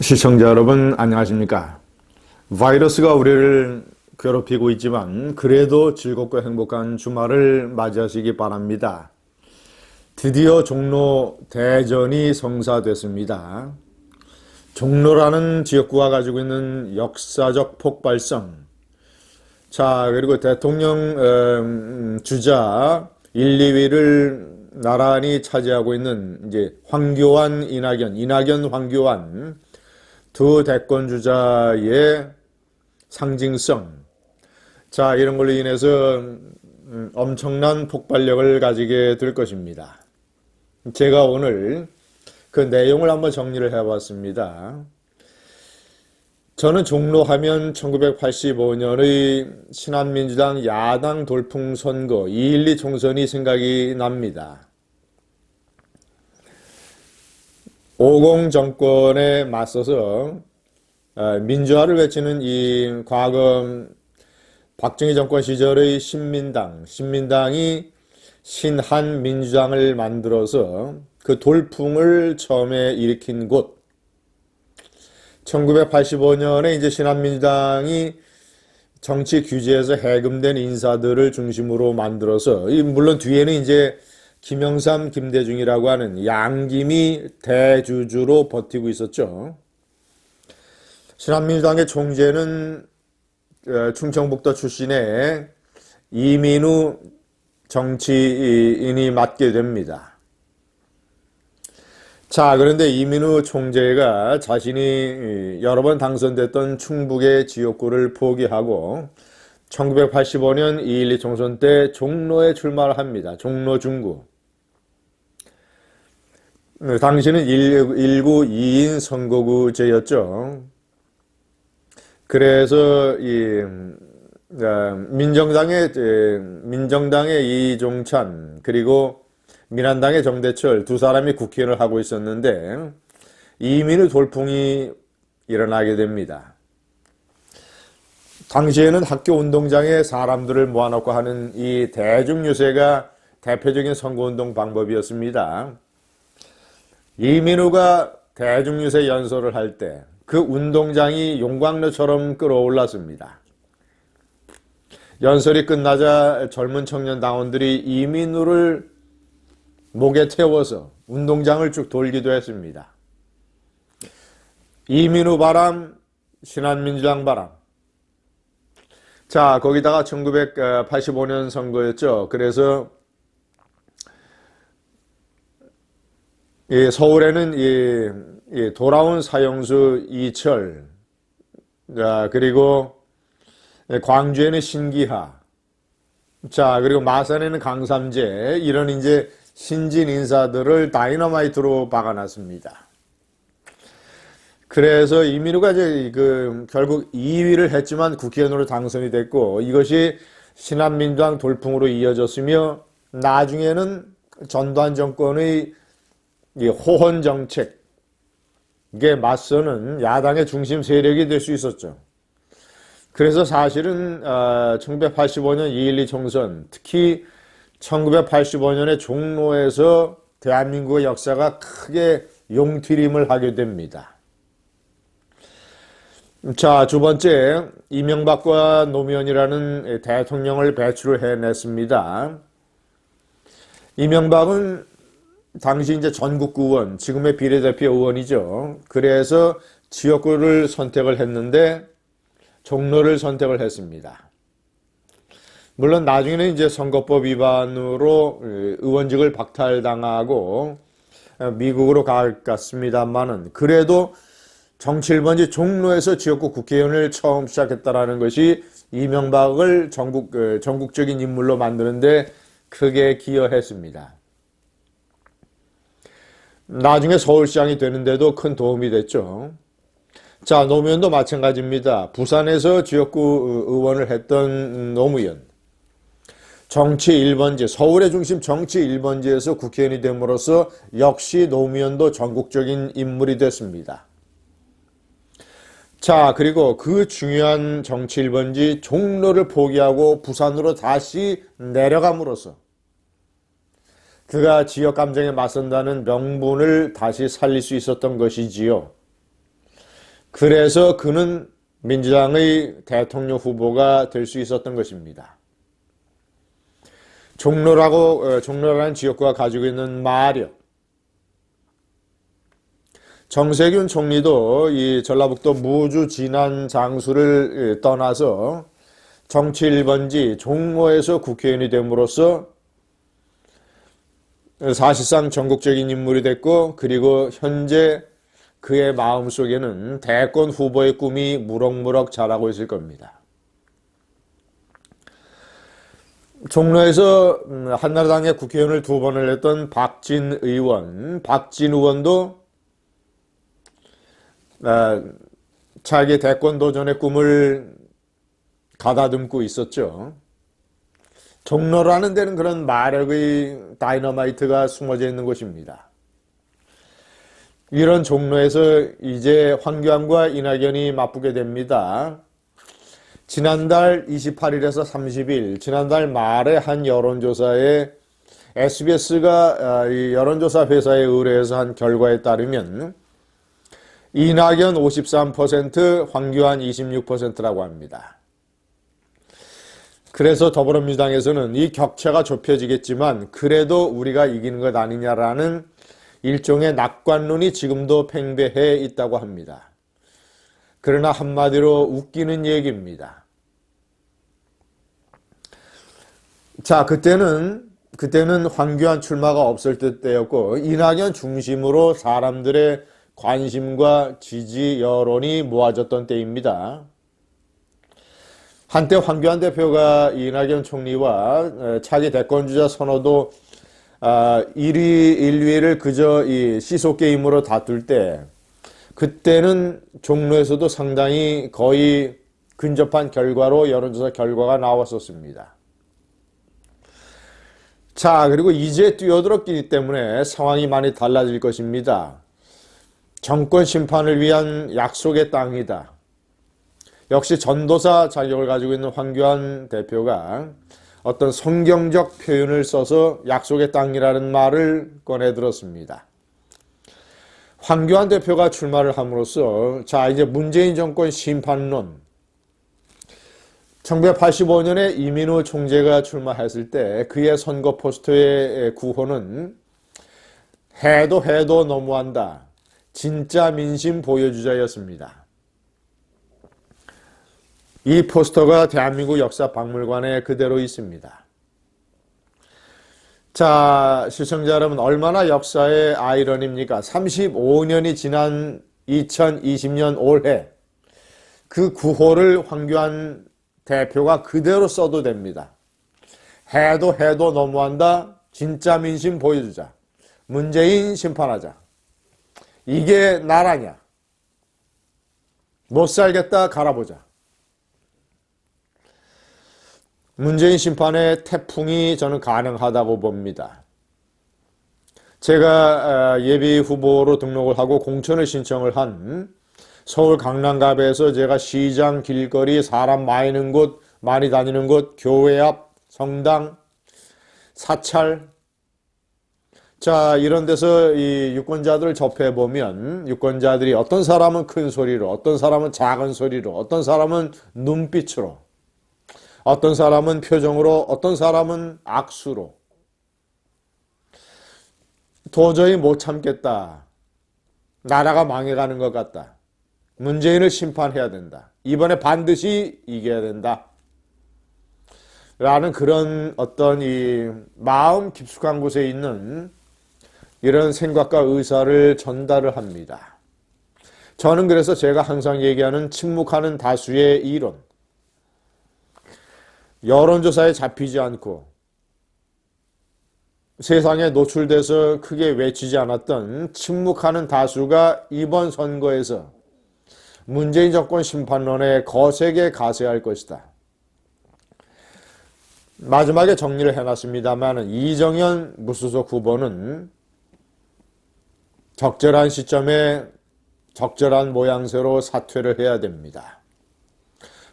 시청자 여러분 안녕하십니까? 바이러스가 우리를 괴롭히고 있지만 그래도 즐겁고 행복한 주말을 맞이하시기 바랍니다. 드디어 종로 대전이 성사됐습니다. 종로라는 지역구가 가지고 있는 역사적 폭발성, 자 그리고 대통령 주자 1, 2위를 나란히 차지하고 있는 이제 황교안, 이낙연, 황교안 두 대권 주자의 상징성, 자 이런 걸로 인해서 엄청난 폭발력을 가지게 될 것입니다. 제가 오늘 그 내용을 한번 정리를 해봤습니다. 저는 종로하면 1985년의 신한민주당 야당 돌풍 선거 2.12 총선이 생각이 납니다. 50 정권에 맞서서 민주화를 외치는 이 과거 박정희 정권 시절의 신민당이 신한민주당을 만들어서 그 돌풍을 처음에 일으킨 곳, 1985년에 이제 신한민주당이 정치 규제에서 해금된 인사들을 중심으로 만들어서, 물론 뒤에는 이제 김영삼, 김대중이라고 하는 양김이 대주주로 버티고 있었죠. 신한민주당의 총재는 충청북도 출신의 이민우 정치인이 맡게 됩니다. 자, 그런데 이민우 총재가 자신이 여러 번 당선됐던 충북의 지역구를 포기하고 1985년 2.12 총선 때 종로에 출마를 합니다. 종로 중구. 당시는 1구 2인 선거구제였죠. 그래서 민정당의 이종찬 그리고 민한당의 정대철 두 사람이 국회의원을 하고 있었는데 이민우 돌풍이 일어나게 됩니다. 당시에는 학교 운동장에 사람들을 모아놓고 하는 이 대중유세가 대표적인 선거운동 방법이었습니다. 이민우가 대중유세 연설을 할 때 그 운동장이 용광로처럼 끌어올랐습니다. 연설이 끝나자 젊은 청년 당원들이 이민우를 목에 태워서 운동장을 쭉 돌기도 했습니다. 이민우 바람, 신한민주당 바람. 자, 거기다가 1985년 선거였죠. 그래서 서울에는 돌아온 사형수 이철, 자, 그리고 광주에는 신기하, 자, 그리고 마산에는 강삼재, 이런 이제 신진 인사들을 다이너마이트로 박아놨습니다. 그래서 이민우가 이제 결국 2위를 했지만 국회의원으로 당선이 됐고, 이것이 신한민주당 돌풍으로 이어졌으며, 나중에는 전두환 정권의 호헌 정책에 맞서는 야당의 중심 세력이 될 수 있었죠. 그래서 사실은 1985년 2.12 총선, 특히 1985년에 종로에서 대한민국의 역사가 크게 용튀림을 하게 됩니다. 자, 두 번째, 이명박과 노무현이라는 대통령을 배출을 해냈습니다. 이명박은 당시 이제 전국구 의원, 지금의 비례대표 의원이죠. 그래서 지역구를 선택을 했는데 종로를 선택을 했습니다. 물론 나중에는 이제 선거법 위반으로 의원직을 박탈당하고 미국으로 갔습니다만은 그래도 정치 1번지 종로에서 지역구 국회의원을 처음 시작했다라는 것이 이명박을 전국적인 인물로 만드는데 크게 기여했습니다. 나중에 서울시장이 되는데도 큰 도움이 됐죠. 자, 노무현도 마찬가지입니다. 부산에서 지역구 의원을 했던 노무현. 정치 1번지, 서울의 중심 정치 1번지에서 국회의원이 됨으로써 역시 노무현도 전국적인 인물이 됐습니다. 자, 그리고 그 중요한 정치 1번지 종로를 포기하고 부산으로 다시 내려감으로써 그가 지역 감정에 맞선다는 명분을 다시 살릴 수 있었던 것이지요. 그래서 그는 민주당의 대통령 후보가 될 수 있었던 것입니다. 종로라는 지역구가 가지고 있는 마력. 정세균 총리도 이 전라북도 무주 진안 장수를 떠나서 정치 1번지 종로에서 국회의원이 됨으로써 사실상 전국적인 인물이 됐고, 그리고 현재 그의 마음속에는 대권 후보의 꿈이 무럭무럭 자라고 있을 겁니다. 종로에서 한나라당의 국회의원을 2번을 했던 박진 의원도 자기 대권 도전의 꿈을 가다듬고 있었죠. 종로라는 데는 그런 마력의 다이너마이트가 숨어져 있는 곳입니다. 이런 종로에서 이제 황교안과 이낙연이 맞붙게 됩니다. 지난달 28일에서 30일, 지난달 말에 한 여론조사에 SBS가 이 여론조사 회사에 의뢰해서 한 결과에 따르면 이낙연 53%, 황교안 26%라고 합니다. 그래서 더불어민주당에서는 이 격차가 좁혀지겠지만 그래도 우리가 이기는 것 아니냐라는 일종의 낙관론이 지금도 팽배해 있다고 합니다. 그러나 한마디로 웃기는 얘기입니다. 자, 그때는 황교안 출마가 없을 때였고 이낙연 중심으로 사람들의 관심과 지지 여론이 모아졌던 때입니다. 한때 황교안 대표가 이낙연 총리와 차기 대권주자 선호도 1위, 1위를 그저 이 시소게임으로 다툴 때 그때는 종로에서도 상당히 거의 근접한 결과로 여론조사 결과가 나왔었습니다. 자, 그리고 이제 뛰어들었기 때문에 상황이 많이 달라질 것입니다. 정권 심판을 위한 약속의 땅이다. 역시 전도사 자격을 가지고 있는 황교안 대표가 어떤 성경적 표현을 써서 약속의 땅이라는 말을 꺼내들었습니다. 황교안 대표가 출마를 함으로써 자, 이제 문재인 정권 심판론. 1985년에 이민우 총재가 출마했을 때 그의 선거 포스터의 구호는 해도 너무한다. 진짜 민심 보여주자였습니다. 이 포스터가 대한민국 역사박물관에 그대로 있습니다. 자, 시청자 여러분, 얼마나 역사의 아이러니입니까? 35년이 지난 2020년 올해 그 구호를 황교안 대표가 그대로 써도 됩니다. 해도 너무한다. 진짜 민심 보여주자. 문재인 심판하자. 이게 나라냐? 못 살겠다 갈아보자. 문재인 심판의 태풍이 저는 가능하다고 봅니다. 제가 예비 후보로 등록을 하고 공천을 신청을 한 서울 강남갑에서 제가 시장, 길거리, 사람 많이 다니는 곳, 교회 앞, 성당, 사찰, 자, 이런 데서 이 유권자들을 접해보면 유권자들이 어떤 사람은 큰 소리로, 어떤 사람은 작은 소리로, 어떤 사람은 눈빛으로, 어떤 사람은 표정으로, 어떤 사람은 악수로 도저히 못 참겠다. 나라가 망해가는 것 같다. 문재인을 심판해야 된다. 이번에 반드시 이겨야 된다. 라는 그런 어떤 이 마음 깊숙한 곳에 있는 이런 생각과 의사를 전달을 합니다. 저는 그래서 제가 항상 얘기하는 침묵하는 다수의 이론. 여론조사에 잡히지 않고 세상에 노출돼서 크게 외치지 않았던 침묵하는 다수가 이번 선거에서 문재인 정권 심판론에 거세게 가세할 것이다. 마지막에 정리를 해놨습니다만 이정현 무소속 후보는 적절한 시점에 적절한 모양새로 사퇴를 해야 됩니다.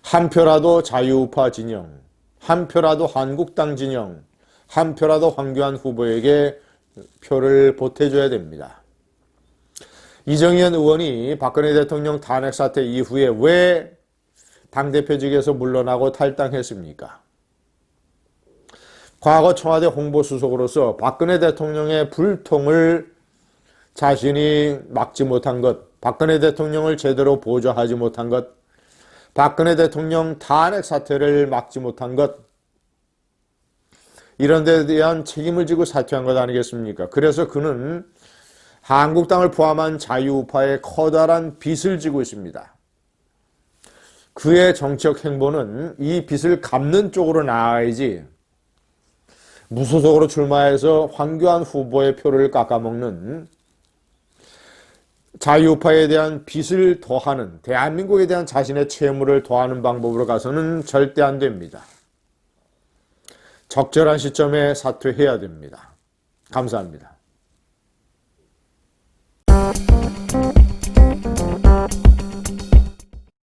한 표라도 자유우파 진영, 한 표라도 한국당 진영, 한 표라도 황교안 후보에게 표를 보태줘야 됩니다. 이정현 의원이 박근혜 대통령 탄핵 사태 이후에 왜 당대표직에서 물러나고 탈당했습니까? 과거 청와대 홍보수석으로서 박근혜 대통령의 불통을 자신이 막지 못한 것, 박근혜 대통령을 제대로 보좌하지 못한 것, 박근혜 대통령 탄핵 사태를 막지 못한 것, 이런 데에 대한 책임을 지고 사퇴한 것 아니겠습니까? 그래서 그는 한국당을 포함한 자유우파의 커다란 빚을 지고 있습니다. 그의 정치적 행보는 이 빚을 갚는 쪽으로 나아야지 무소속으로 출마해서 황교안 후보의 표를 깎아먹는 자유우파에 대한 빚을 더하는, 대한민국에 대한 자신의 채무를 더하는 방법으로 가서는 절대 안 됩니다. 적절한 시점에 사퇴해야 됩니다. 감사합니다.